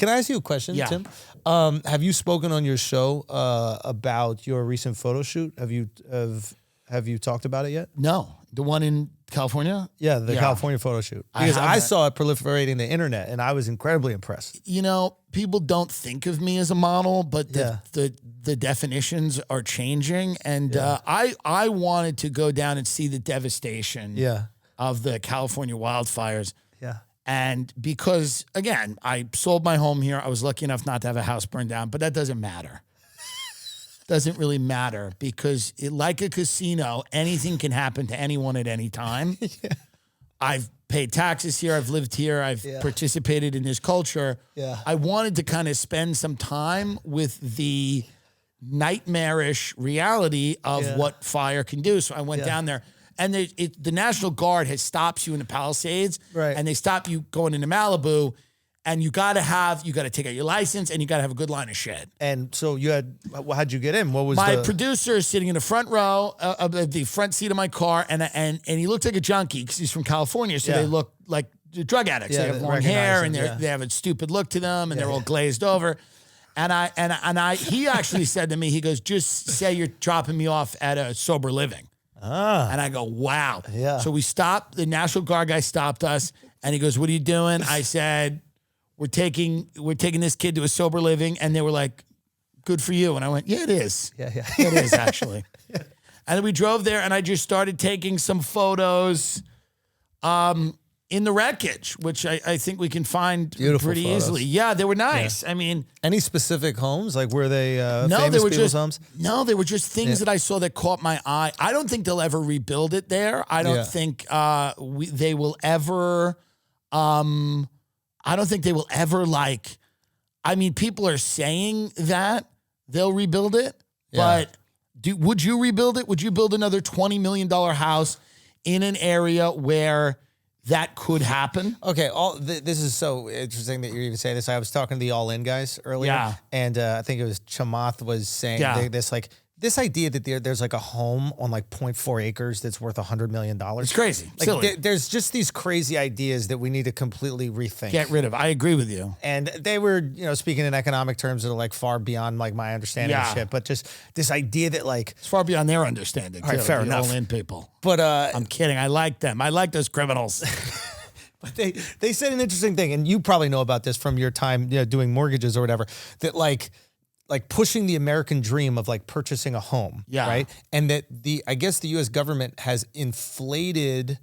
Can I ask you a question, Tim? Have you spoken on your show about your recent photo shoot? Have you talked about it yet? No. The one in California? Yeah, the California photo shoot. Because I saw it proliferating the internet, and I was incredibly impressed. You know, people don't think of me as a model, but the definitions are changing. And I wanted to go down and see the devastation of the California wildfires. Yeah. And because, again, I sold my home here. I was lucky enough not to have a house burned down, but that doesn't matter. Doesn't really matter because like a casino, anything can happen to anyone at any time. I've paid taxes here. I've lived here. I've participated in this culture. I wanted to kind of spend some time with the nightmarish reality of what fire can do. So I went down there. And the National Guard stops you in the Palisades, and they stop you going into Malibu, and you got to take out your license, and you got to have a good line of shed. And so how'd you get in? What was my producer is sitting in the front row of the front seat of my car, and he looked like a junkie because he's from California, so they look like drug addicts. They have long hair, and they have a stupid look to them, and they're all glazed over. And he actually said to me, he goes, "Just say you're dropping me off at a sober living." And I go, wow. Yeah. So we stopped. The National Guard guy stopped us, and he goes, "What are you doing?" I said, we're taking this kid to a sober living. And they were like, "Good for you." And I went, "Yeah, it is. Yeah. It is, actually." And then we drove there, and I just started taking some photos in the wreckage, which I think we can find pretty easily. Yeah, they were nice. I mean, any specific homes? Like were they famous people's homes? No, they were just things that I saw that caught my eye. I don't think they'll ever rebuild it there. I don't think they will ever. I don't think they will ever I mean, people are saying that they'll rebuild it, but would you rebuild it? Would you build another $20 million house in an area where that could happen? Okay, this is so interesting that you're even saying this. I was talking to the All In guys earlier, and I think it was Chamath was saying this idea that there's like a home on like 0.4 acres that's worth $100 million. It's crazy. There's just these crazy ideas that we need to completely rethink. Get rid of. I agree with you. And they were, speaking in economic terms that are like far beyond like my understanding of shit. But just this idea that like it's far beyond their understanding. All right, fair enough. All In people. But I'm kidding. I like them. I like those criminals. But they said an interesting thing, and you probably know about this from your time doing mortgages or whatever, that like pushing the American dream of like purchasing a home, right? And that I guess the U.S. government has inflated,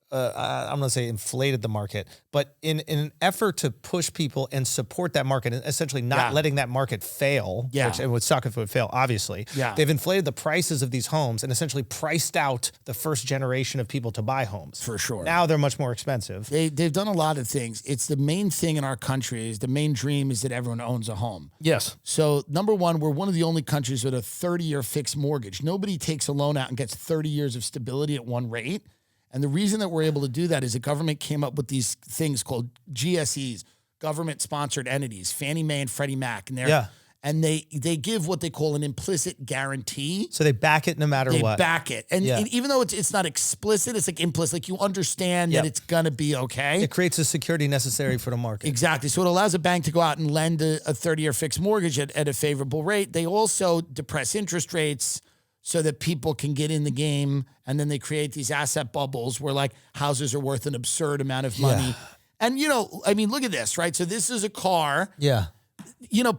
I'm going to say inflated the market, but in an effort to push people and support that market and essentially not letting that market fail, which it would suck if it would fail, obviously. They've inflated the prices of these homes and essentially priced out the first generation of people to buy homes. For sure. Now they're much more expensive. They've done a lot of things. It's the main thing in our country the main dream is that everyone owns a home. Yes. So number one, we're one of the only countries with a 30-year fixed mortgage. Nobody takes a loan out and gets 30 years of stability at one rate. And the reason that we're able to do that is the government came up with these things called GSEs, government-sponsored entities, Fannie Mae and Freddie Mac. And they give what they call an implicit guarantee. So they back it no matter what. They back it. And even though it's not explicit, it's like implicit. Like you understand that it's going to be okay. It creates the security necessary for the market. Exactly. So it allows a bank to go out and lend a 30-year fixed mortgage at a favorable rate. They also depress interest rates so that people can get in the game, and then they create these asset bubbles where like houses are worth an absurd amount of money. And I mean, look at this, right? So this is a car. Yeah.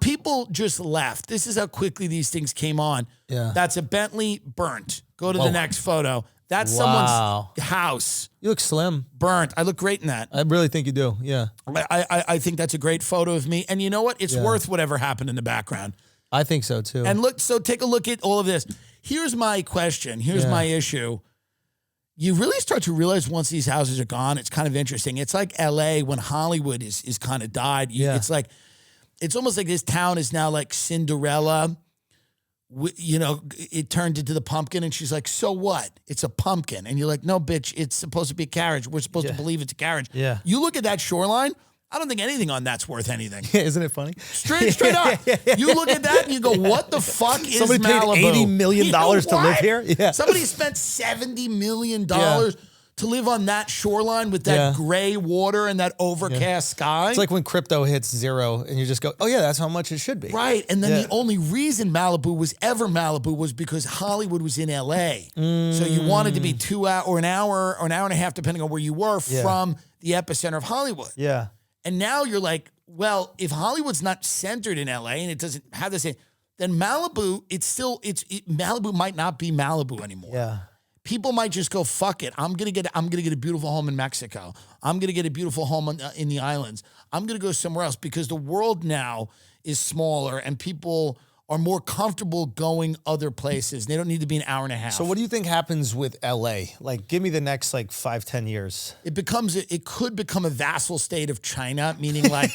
People just left. This is how quickly these things came on. Yeah. That's a Bentley burnt. Go to the next photo. That's someone's house. You look slim. Burnt. I look great in that. I really think you do. Yeah. I think that's a great photo of me. And you know what? It's worth whatever happened in the background. I think so too. And take a look at all of this. Here's my question. Here's my issue. You really start to realize once these houses are gone, it's kind of interesting. It's like LA when Hollywood is kind of died. It's like, it's almost like this town is now like Cinderella. It turned into the pumpkin, and she's like, "So what? It's a pumpkin." And you're like, "No, bitch, it's supposed to be a carriage. We're supposed to believe it's a carriage." Yeah. You look at that shoreline, I don't think anything on that's worth anything. Isn't it funny? Straight up. You look at that and you go, what the fuck is Malibu? Somebody paid $80 million to live here? Yeah. Somebody spent $70 million to live on that shoreline with that gray water and that overcast sky. It's like when crypto hits zero and you just go, oh yeah, that's how much it should be. Right. And then the only reason Malibu was ever Malibu was because Hollywood was in LA. So you wanted to be 2 hours or an hour and a half, depending on where you were, from the epicenter of Hollywood. Yeah. And now you're like, well, if Hollywood's not centered in LA and it doesn't have the same, then Malibu, Malibu might not be Malibu anymore. Yeah. People might just go, fuck it. I'm gonna get a beautiful home in Mexico. I'm gonna get a beautiful home in the islands. I'm gonna go somewhere else because the world now is smaller and people are more comfortable going other places. They don't need to be an hour and a half. So what do you think happens with LA? Like, give me the next 5-10 years. It could become a vassal state of China, meaning like